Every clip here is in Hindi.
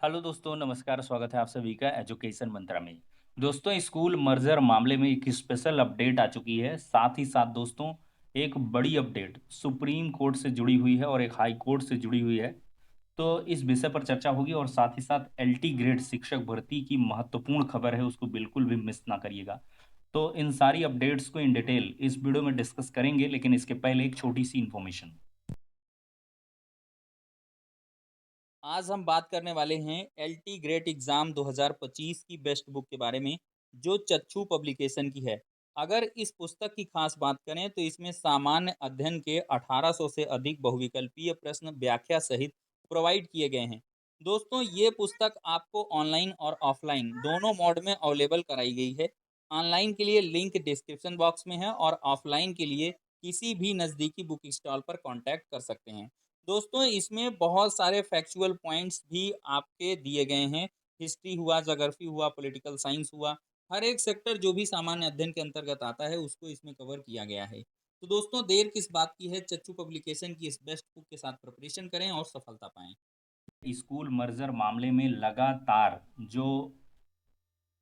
हेलो दोस्तों, नमस्कार। स्वागत है आप सभी का एजुकेशन मंत्रा में। दोस्तों, स्कूल मर्जर मामले में एक स्पेशल अपडेट आ चुकी है। साथ ही साथ दोस्तों, एक बड़ी अपडेट सुप्रीम कोर्ट से जुड़ी हुई है और एक हाई कोर्ट से जुड़ी हुई है। तो इस विषय पर चर्चा होगी और साथ ही साथ एलटी ग्रेड शिक्षक भर्ती की महत्वपूर्ण खबर है, उसको बिल्कुल भी मिस ना करिएगा। तो इन सारी अपडेट्स को इन डिटेल इस वीडियो में डिस्कस करेंगे, लेकिन इसके पहले एक छोटी सी इन्फॉर्मेशन। आज हम बात करने वाले हैं एलटी ग्रेट एग्ज़ाम 2025 की बेस्ट बुक के बारे में, जो चच्चू पब्लिकेशन की है। अगर इस पुस्तक की खास बात करें तो इसमें सामान्य अध्ययन के 1800 से अधिक बहुविकल्पीय प्रश्न व्याख्या सहित प्रोवाइड किए गए हैं। दोस्तों, ये पुस्तक आपको ऑनलाइन और ऑफलाइन दोनों मोड में अवेलेबल कराई गई है। ऑनलाइन के लिए लिंक डिस्क्रिप्शन बॉक्स में है और ऑफलाइन के लिए किसी भी नज़दीकी बुक स्टॉल पर कॉन्टैक्ट कर सकते हैं। दोस्तों, इसमें बहुत सारे फैक्चुअल पॉइंट्स भी आपके दिए गए हैं। हिस्ट्री हुआ, ज्योग्राफी हुआ, पॉलिटिकल साइंस हुआ, हर एक सेक्टर जो भी सामान्य अध्ययन के अंतर्गत आता है उसको इसमें कवर किया गया है। तो दोस्तों, देर किस बात की है, चच्चू पब्लिकेशन की इस बेस्ट बुक के साथ प्रिपरेशन करें और सफलता पाएं। स्कूल मर्जर मामले में लगातार जो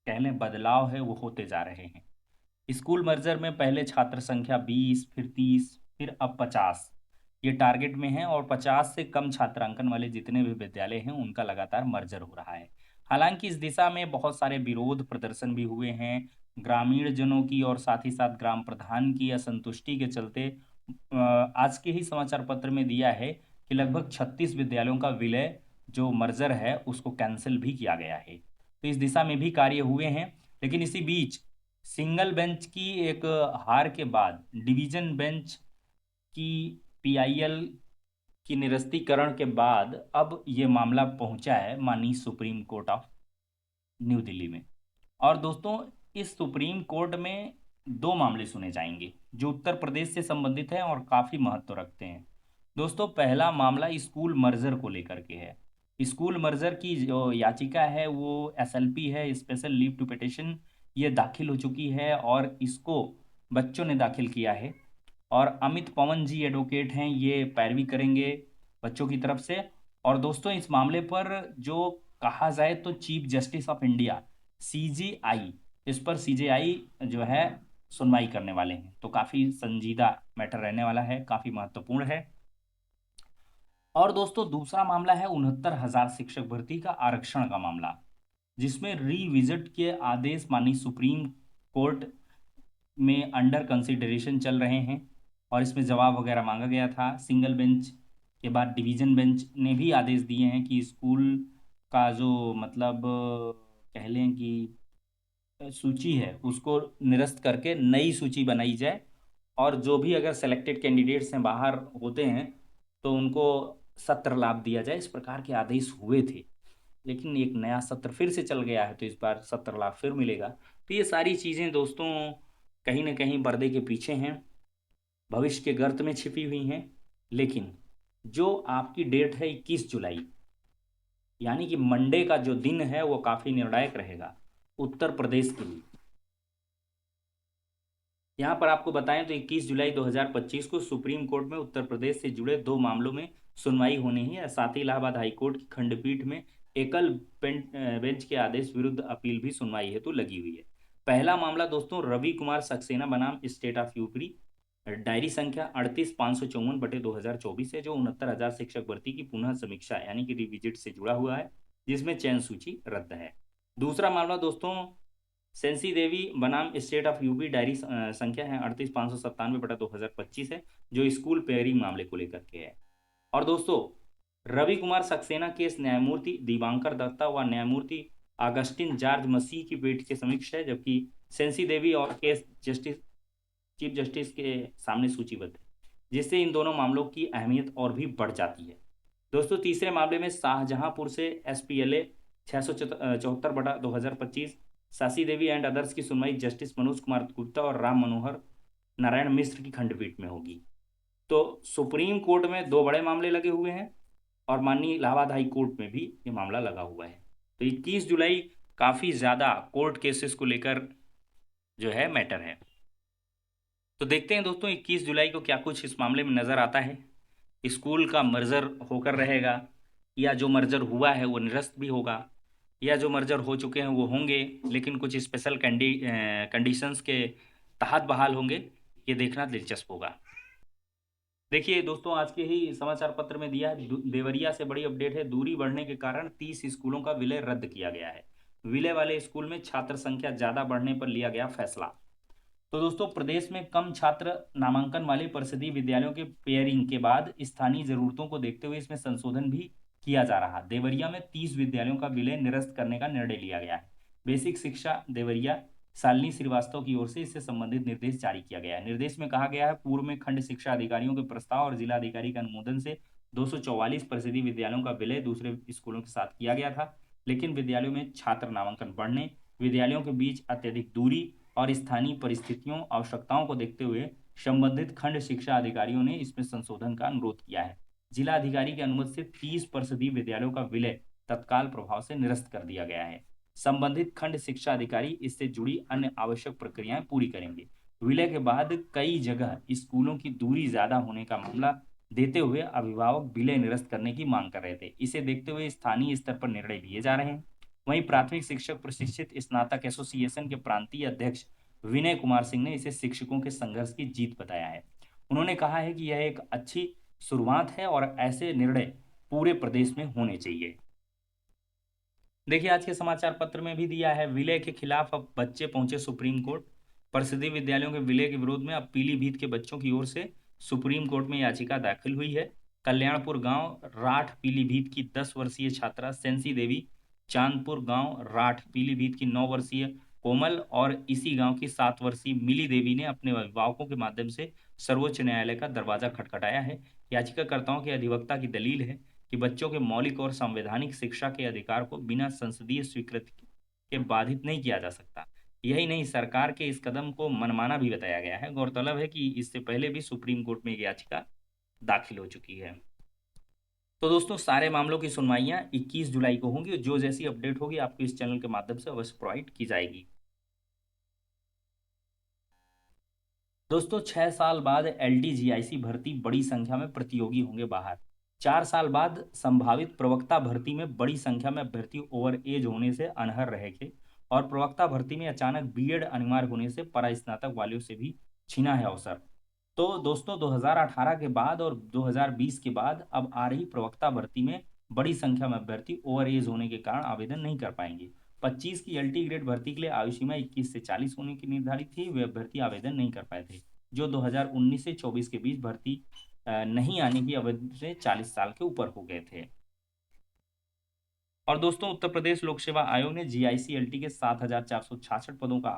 कह लें बदलाव है वो होते जा रहे हैं। स्कूल मर्जर में पहले छात्र संख्या 20, फिर 30, फिर अब 50 ये टारगेट में है, और 50 से कम छात्रांकन वाले जितने भी विद्यालय हैं उनका लगातार मर्जर हो रहा है। हालांकि इस दिशा में बहुत सारे विरोध प्रदर्शन भी हुए हैं। ग्रामीण जनों की और साथ ही साथ ग्राम प्रधान की असंतुष्टि के चलते आज के ही समाचार पत्र में दिया है कि लगभग 36 विद्यालयों का विलय जो मर्जर है उसको कैंसिल भी किया गया है। तो इस दिशा में भी कार्य हुए हैं। लेकिन इसी बीच सिंगल बेंच की एक हार के बाद डिवीजन बेंच की पीआईएल की निरस्तीकरण के बाद अब ये मामला पहुंचा है माननीय supreme court of new Delhi में। और दोस्तों, इस सुप्रीम कोर्ट में दो मामले सुने जाएंगे जो उत्तर प्रदेश से संबंधित हैं और काफी महत्व रखते हैं। दोस्तों, पहला मामला स्कूल मर्जर को लेकर के है। स्कूल मर्जर की जो याचिका है वो एसएलपी है, स्पेशल लीव टू पिटिशन। ये दाखिल हो चुकी है और इसको बच्चों ने दाखिल किया है। और अमित पवन जी एडवोकेट हैं, ये पैरवी करेंगे बच्चों की तरफ से। और दोस्तों, इस मामले पर जो कहा जाए तो chief justice of India CJI, इस पर सीजेआई जो है सुनवाई करने वाले हैं। तो काफी संजीदा मैटर रहने वाला है, काफी महत्वपूर्ण है। और दोस्तों, दूसरा मामला है 69,000 शिक्षक भर्ती का आरक्षण का मामला, जिसमें रीविजिट के आदेश माननीय सुप्रीम कोर्ट में अंडर कंसिडरेशन चल रहे हैं। और इसमें जवाब वगैरह मांगा गया था। सिंगल बेंच के बाद डिवीजन बेंच ने भी आदेश दिए हैं कि स्कूल का जो मतलब कह लें कि सूची है उसको निरस्त करके नई सूची बनाई जाए। और जो भी अगर सेलेक्टेड कैंडिडेट्स हैं बाहर होते हैं तो उनको सत्र लाभ दिया जाए, इस प्रकार के आदेश हुए थे। लेकिन एक नया सत्र फिर से चल गया है तो इस बार सत्र लाभ फिर मिलेगा। तो ये सारी चीज़ें दोस्तों कहीं ना कहीं पर्दे के पीछे हैं, भविष्य के गर्त में छिपी हुई हैं। लेकिन जो आपकी डेट है 21 जुलाई, यानी कि मंडे का जो दिन है वो काफ़ी निर्णायक रहेगा उत्तर प्रदेश के लिए। यहाँ पर आपको बताएं तो 21 जुलाई 2025 को सुप्रीम कोर्ट में उत्तर प्रदेश से जुड़े दो मामलों में सुनवाई होनी है। साथ ही इलाहाबाद हाईकोर्ट की खंडपीठ में एकल बेंच के आदेश विरुद्ध अपील भी सुनवाई हेतु लगी हुई है। पहला मामला दोस्तों रवि कुमार सक्सेना बनाम स्टेट ऑफ यूपी, डायरी संख्या 38,554/2024 है, जो 69,000 शिक्षक भर्ती की पुनः समीक्षा यानी कि रिविजिट से जुड़ा हुआ है, जिसमें चयन सूची रद्द है। दूसरा मामला दोस्तों सेंसी देवी बनाम स्टेट ऑफ यूपी, डायरी संख्या है 38,597/2025 है, जो स्कूल पेयरिंग मामले को लेकर के है। और दोस्तों, रवि कुमार सक्सेना केस न्यायमूर्ति दीवांकर दत्ता व न्यायमूर्ति अगस्टिन जॉर्ज मसीह की पीठ के समक्ष है, जबकि सेंसी देवी और केस जस्टिस चीफ जस्टिस के सामने सूचीबद्ध है, जिससे इन दोनों मामलों की अहमियत और भी बढ़ जाती है। दोस्तों, तीसरे मामले में शाहजहांपुर से एसपीएलए 674/2025 सासी देवी एंड अदर्स की सुनवाई जस्टिस मनोज कुमार गुप्ता और राम मनोहर नारायण मिश्र की खंडपीठ में होगी। तो सुप्रीम कोर्ट में दो बड़े मामले लगे हुए हैं और माननीय इलाहाबाद हाई कोर्ट में भी ये मामला लगा हुआ है। तो 21 जुलाई काफ़ी ज़्यादा कोर्ट केसेस को लेकर जो है मैटर है। तो देखते हैं दोस्तों 21 जुलाई को क्या कुछ इस मामले में नज़र आता है। स्कूल का मर्जर होकर रहेगा या जो मर्जर हुआ है वो निरस्त भी होगा, या जो मर्जर हो चुके हैं वो होंगे लेकिन कुछ स्पेशल कंडीशंस के तहत बहाल होंगे, ये देखना दिलचस्प होगा। देखिए दोस्तों, आज के ही समाचार पत्र में दिया है देवरिया से बड़ी अपडेट है। दूरी बढ़ने के कारण 30 स्कूलों का विलय रद्द किया गया है। विलय वाले स्कूल में छात्र संख्या ज्यादा बढ़ने पर लिया गया फैसला। तो दोस्तों, प्रदेश में कम छात्र नामांकन वाले परिषदीय विद्यालयों के पेयरिंग के बाद स्थानीय जरूरतों को देखते हुए इसमें संशोधन भी किया जा रहा। देवरिया में 30 विद्यालयों का विलय निरस्त करने का निर्णय लिया गया है। बेसिक शिक्षा देवरिया शालिनी श्रीवास्तव की ओर से इससे संबंधित निर्देश जारी किया गया है। निर्देश में कहा गया है, पूर्व में खंड शिक्षा अधिकारियों के प्रस्ताव और जिलाधिकारी के अनुमोदन से 244 परिषदीय विद्यालयों का विलय दूसरे स्कूलों के साथ किया गया था, लेकिन विद्यालयों में छात्र नामांकन बढ़ने, विद्यालयों के बीच अत्यधिक दूरी और स्थानीय परिस्थितियों आवश्यकताओं को देखते हुए संबंधित खंड शिक्षा अधिकारियों ने इसमें संशोधन का अनुरोध किया है। जिला अधिकारी की अनुमति से 30 परिषदीय विद्यालयों का विलय तत्काल प्रभाव से निरस्त कर दिया गया है। संबंधित खंड शिक्षा अधिकारी इससे जुड़ी अन्य आवश्यक प्रक्रियाएं पूरी करेंगे। विलय के बाद कई जगह स्कूलों की दूरी ज्यादा होने का मामला देते हुए अभिभावक विलय निरस्त करने की मांग कर रहे थे। इसे देखते हुए स्थानीय स्तर पर निर्णय लिए जा रहे हैं। वहीं प्राथमिक शिक्षक प्रशिक्षित स्नातक एसोसिएशन के प्रांतीय अध्यक्ष विनय कुमार सिंह ने इसे शिक्षकों के संघर्ष की जीत बताया है। उन्होंने कहा है कि यह एक अच्छी शुरुआत है और ऐसे निर्णय पूरे प्रदेश में होने चाहिए। देखिए, आज के समाचार पत्र में भी दिया है, विलय के खिलाफ अब बच्चे पहुंचे सुप्रीम कोर्ट। परिषदीय विद्यालयों के विलय के विरोध में अब पीलीभीत के बच्चों की ओर से सुप्रीम कोर्ट में याचिका दाखिल हुई है। कल्याणपुर गांव राठ पीलीभीत की 10 वर्षीय छात्रा सेंसी देवी, चांदपुर गांव राठ पीलीभीत की 9 वर्षीय कोमल और इसी गांव की 7 वर्षीय मिली देवी ने अपने अभिभावकों के माध्यम से सर्वोच्च न्यायालय का दरवाजा खटखटाया है। याचिकाकर्ताओं के अधिवक्ता की दलील है कि बच्चों के मौलिक और संवैधानिक शिक्षा के अधिकार को बिना संसदीय स्वीकृति के बाधित नहीं किया जा सकता। यही नहीं, सरकार के इस कदम को मनमाना भी बताया गया है। गौरतलब है कि इससे पहले भी सुप्रीम कोर्ट में एक याचिका दाखिल हो चुकी है। तो दोस्तों, सारे मामलों की सुनवाइयां 21 जुलाई को होंगी और जो जैसी अपडेट होगी आपको इस चैनल के माध्यम से अवश्य प्रोवाइड की जाएगी। दोस्तों, 6 साल बाद एलडीजीआईसी भर्ती, बड़ी संख्या में प्रतियोगी होंगे बाहर। 4 साल बाद संभावित प्रवक्ता भर्ती में बड़ी संख्या में अभ्यर्थी ओवर एज होने से अनहर रहेंगे और प्रवक्ता भर्ती में अचानक बीएड अनिवार्य होने से परास्नातक वालों से भी छीना है अवसर। तो दोस्तों, 2018 के बाद और 2020 के बाद अब आ रही प्रवक्ता भर्ती में बड़ी संख्या में अभ्यर्थी ओवर एज होने के कारण आवेदन नहीं कर पाएंगे। 25 की एलटी ग्रेड भर्ती के लिए आयु सीमा 21 से 40 होने की निर्धारित थी। वे अभ्यर्थी आवेदन नहीं कर पाए थे, जो 2019 से 24 के बीच भर्ती नहीं आने की अवधि से 40 साल के ऊपर हो गए थे। और दोस्तों, उत्तर प्रदेश लोक सेवा आयोग ने जीआईसी-एलटी के 7,466 पदों का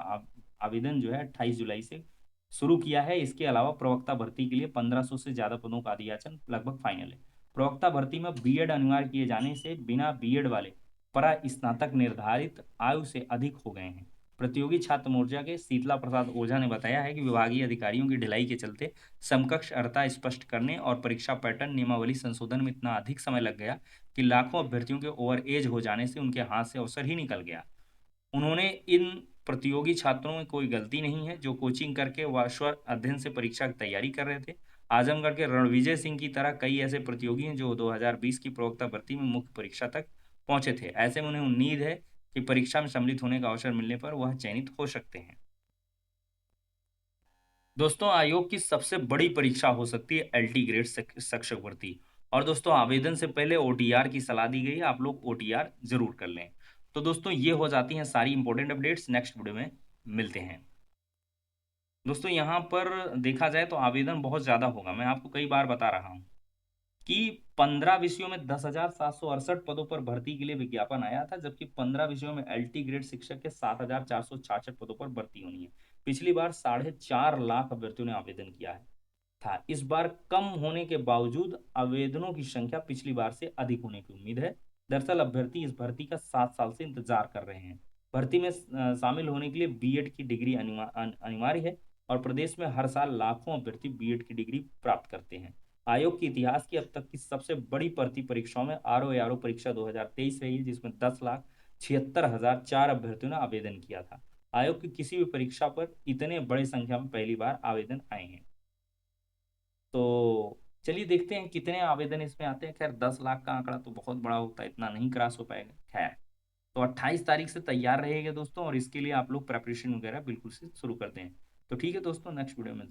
आवेदन जो है 28 जुलाई से शुरू किया है। इसके अलावा प्रवक्ता भर्ती के लिए 1500 से ज्यादा पदों का अधियाचन लगभग फाइनल है। प्रवक्ता भर्ती में बीएड अनिवार्य किए जाने से बिना बीएड वाले परा स्नातक निर्धारित आयु से अधिक हो गए हैं। प्रतियोगी छात्र मोर्चा के शीतला प्रसाद ओझा ने बताया है कि विभागीय अधिकारियों की ढिलाई के चलते समकक्ष अर्हता स्पष्ट करने और परीक्षा पैटर्न नियमावली संशोधन में इतना अधिक समय लग गया कि लाखों अभ्यर्थियों के ओवर एज हो जाने से उनके हाथ से अवसर ही निकल गया। उन्होंने इन प्रतियोगी छात्रों में कोई गलती नहीं है जो कोचिंग करके व स्वर अध्ययन से परीक्षा की तैयारी कर रहे थे। आजमगढ़ के रणविजय सिंह की तरह कई ऐसे प्रतियोगी हैं जो 2020 की प्रवक्ता भर्ती में मुख्य परीक्षा तक पहुंचे थे। ऐसे में उन्हें उम्मीद है कि परीक्षा में सम्मिलित होने का अवसर मिलने पर वह चयनित हो सकते हैं। दोस्तों, आयोग की सबसे बड़ी परीक्षा हो सकती है एलटी ग्रेड शिक्षक भर्ती। और दोस्तों, आवेदन से पहले ओटीआर की सलाह दी गई है, आप लोग ओटीआर जरूर कर लें। तो दोस्तों, ये हो जाती हैं सारी इंपॉर्टेंट अपडेट्स। नेक्स्ट वीडियो में मिलते हैं। दोस्तों, यहाँ पर देखा जाए तो आवेदन बहुत ज़्यादा होगा। मैं आपको कई बार बता रहा हूँ कि 15 विषयों में 10,768 पदों पर भर्ती के लिए विज्ञापन आया था, जबकि 15 विषयों में एलटी ग्रेड शिक्षक के 7,466 पदों पर भर्ती होनी है। पिछली बार 4.5 लाख अभ्यर्थियों ने आवेदन किया है था। इस बार कम होने के बावजूद आवेदनों की संख्या पिछली बार से अधिक होने की उम्मीद है। दरअसल अभ्यर्थी इस भर्ती का 7 साल से इंतजार कर रहे हैं। भर्ती में शामिल होने के लिए बीएड की डिग्री अनिवार्य है और प्रदेश में हर साल लाखों अभ्यर्थी बीएड की डिग्री प्राप्त करते हैं। आयोग के इतिहास की अब तक की सबसे बड़ी भर्ती परीक्षाओं में आरओ परीक्षा 2023 रही, जिसमें 10,76,004 अभ्यर्थियों ने आवेदन किया था। आयोग की किसी भी परीक्षा पर इतने बड़े संख्या में पहली बार आवेदन आए हैं। तो चलिए देखते हैं कितने आवेदन इसमें आते हैं। खैर 10 लाख का आंकड़ा तो बहुत बड़ा होता है, इतना नहीं क्रॉस हो पाएगा। खैर, तो 28 तारीख से तैयार रहेगा दोस्तों, और इसके लिए आप लोग प्रेपरेशन वगैरह बिल्कुल से शुरू करते हैं। तो ठीक है दोस्तों, नेक्स्ट वीडियो में